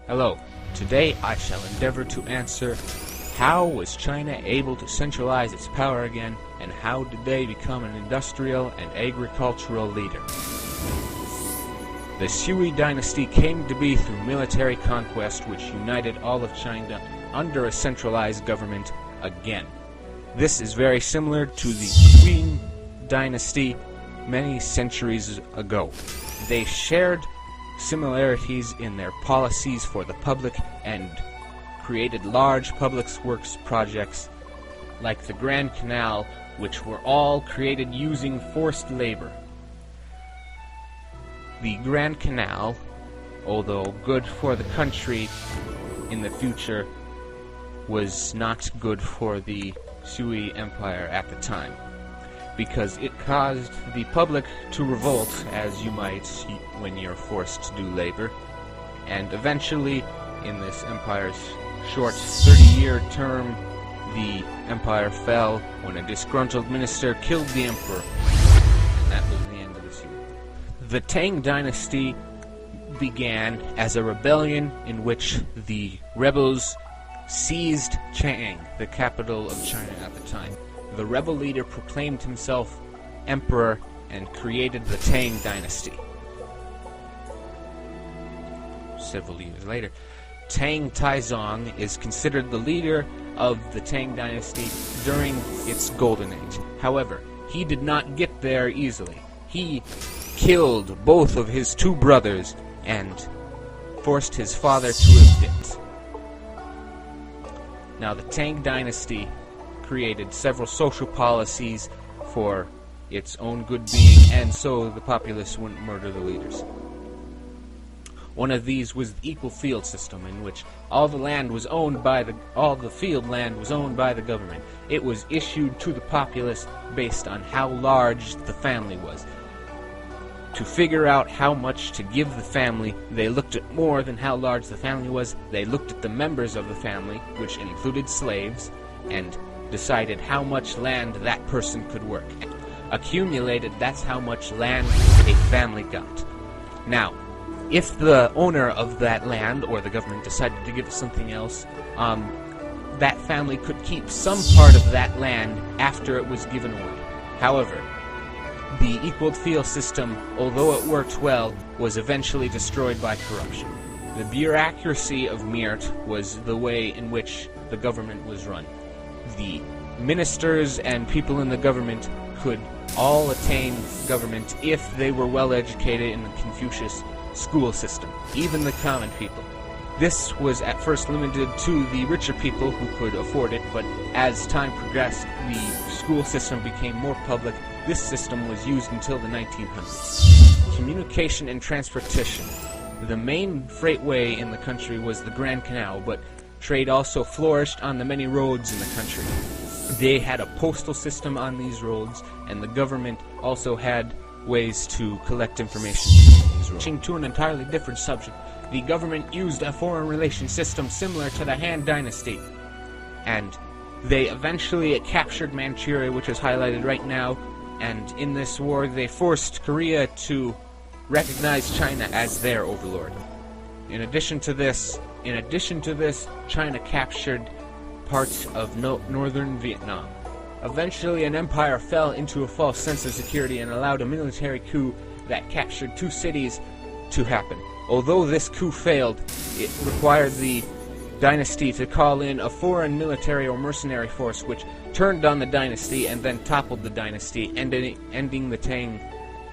Hello, today I shall endeavor to answer how was China able to centralize its power again, and how did they become an industrial and agricultural leader? The Sui dynasty came to be through military conquest which united all of China under a centralized government again. This is very similar to the Qing dynasty many centuries ago. They shared similarities in their policies for the public and created large public works projects like the Grand Canal, which were all created using forced labor. The Grand Canal, although good for the country in the future, was not good for the Sui Empire at the time, because it caused the public to revolt, as you might see when you're forced to do labor, and eventually, in this empire's short 30-year term, the empire fell when a disgruntled minister killed the emperor, and that was the end of the Sui. The Tang dynasty began as a rebellion in which the rebels seized Chang, the capital of China at the time. The rebel leader proclaimed himself emperor and created the Tang dynasty. Several years later, Tang Taizong is considered the leader of the Tang dynasty during its golden age. However, he did not get there easily. He killed both of his two brothers and forced his father to evict. Now, the Tang dynasty created several social policies for its own good being, and so the populace wouldn't murder the leaders. One of these was the equal field system, in which all the field land was owned by the government. It was issued to the populace based on how large the family was. To figure out how much to give the family, they looked at more than how large the family was. They looked at the members of the family, which included slaves, and decided how much land that person could work. Accumulated, that's how much land a family got. Now, if the owner of that land, or the government, decided to give it something else, that family could keep some part of that land after it was given away. However, the equal field system, although it worked well, was eventually destroyed by corruption. The bureaucracy of Mirt was the way in which the government was run. The ministers and people in the government could all attain government if they were well educated in the Confucius school system, even the common people. This was at first limited to the richer people who could afford it, but as time progressed, the school system became more public. This system was used until the 1900s. Communication and transportation. The main freightway in the country was the Grand Canal, but trade also flourished on the many roads in the country. They had a postal system on these roads, and the government also had ways to collect information on these roads. To an entirely different subject, the government used a foreign relations system similar to the Han Dynasty, and they eventually captured Manchuria, which is highlighted right now, and in this war they forced Korea to recognize China as their overlord. In addition to this, China captured parts of northern Vietnam. Eventually, an empire fell into a false sense of security and allowed a military coup that captured two cities to happen. Although this coup failed, it required the dynasty to call in a foreign military or mercenary force which turned on the dynasty and then toppled the dynasty, ending the Tang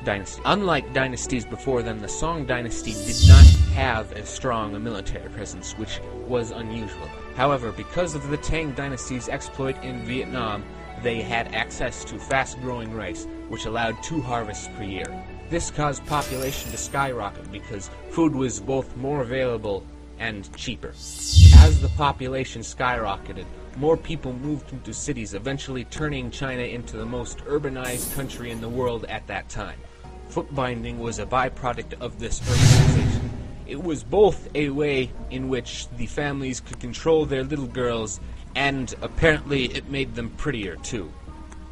dynasty. Unlike dynasties before them, the Song dynasty did not have as strong a military presence, which was unusual. However, because of the Tang dynasty's exploit in Vietnam, they had access to fast-growing rice, which allowed 2 harvests per year. This caused population to skyrocket because food was both more available and cheaper. As the population skyrocketed, more people moved into cities, eventually turning China into the most urbanized country in the world at that time. Foot binding was a byproduct of this urbanization. It was both a way in which the families could control their little girls, and apparently it made them prettier too.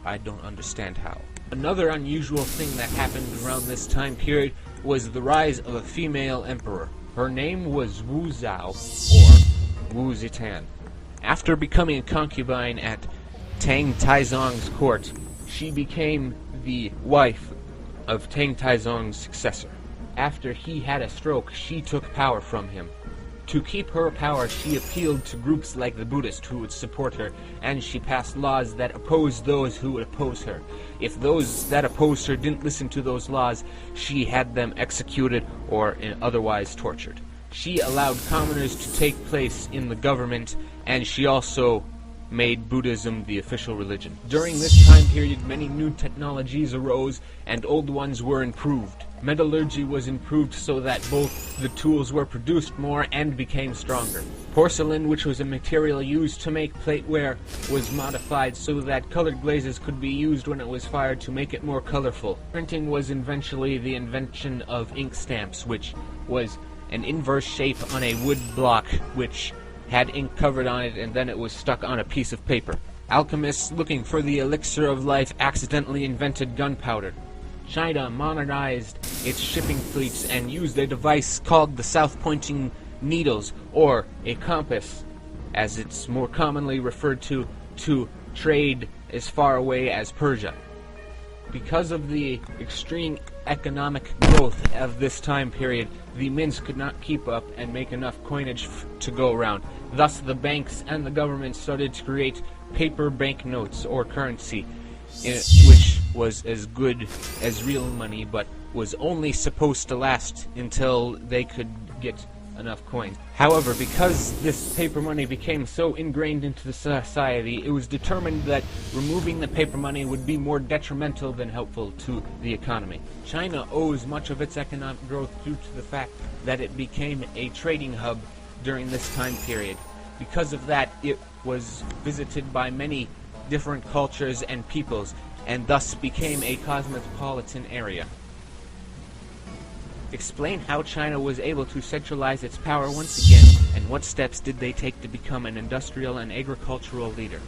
I don't understand how. Another unusual thing that happened around this time period was the rise of a female emperor. Her name was Wu Zhao, or Wu Zitan. After becoming a concubine at Tang Taizong's court, she became the wife of Tang Taizong's successor. After he had a stroke, she took power from him. To keep her power, she appealed to groups like the Buddhists who would support her, and she passed laws that opposed those who would oppose her. If those that opposed her didn't listen to those laws, she had them executed or otherwise tortured. She allowed commoners to take place in the government, and she also made Buddhism the official religion. During this time period, many new technologies arose, and old ones were improved. Metallurgy was improved so that both the tools were produced more and became stronger. Porcelain, which was a material used to make plateware, was modified so that colored glazes could be used when it was fired to make it more colorful. Printing was eventually the invention of ink stamps, which was an inverse shape on a wood block which had ink covered on it, and then it was stuck on a piece of paper. Alchemists looking for the elixir of life accidentally invented gunpowder. China modernized its shipping fleets and used a device called the south-pointing needles, or a compass, as it's more commonly referred to trade as far away as Persia. Because of the extreme economic growth of this time period, the mints could not keep up and make enough coinage to go around. Thus, the banks and the government started to create paper banknotes, or currency, which was as good as real money, but was only supposed to last until they could get enough coins. However, because this paper money became so ingrained into the society, it was determined that removing the paper money would be more detrimental than helpful to the economy. China owes much of its economic growth due to the fact that it became a trading hub during this time period. Because of that, it was visited by many different cultures and peoples, and thus became a cosmopolitan area. Explain how China was able to centralize its power once again, and what steps did they take to become an industrial and agricultural leader.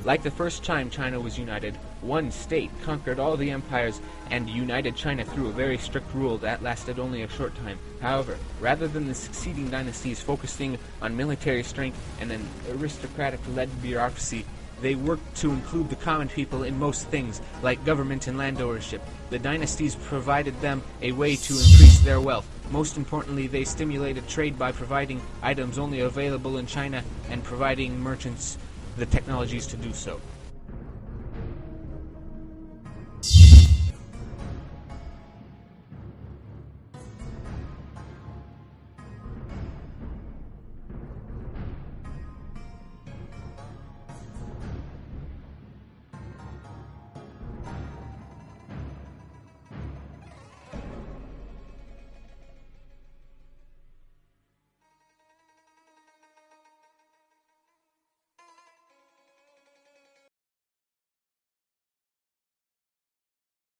Like the first time China was united, one state conquered all the empires and united China through a very strict rule that lasted only a short time. However, rather than the succeeding dynasties focusing on military strength and an aristocratic-led bureaucracy, they worked to include the common people in most things, like government and land ownership. The dynasties provided them a way to increase their wealth. Most importantly, they stimulated trade by providing items only available in China and providing merchants the technologies to do so.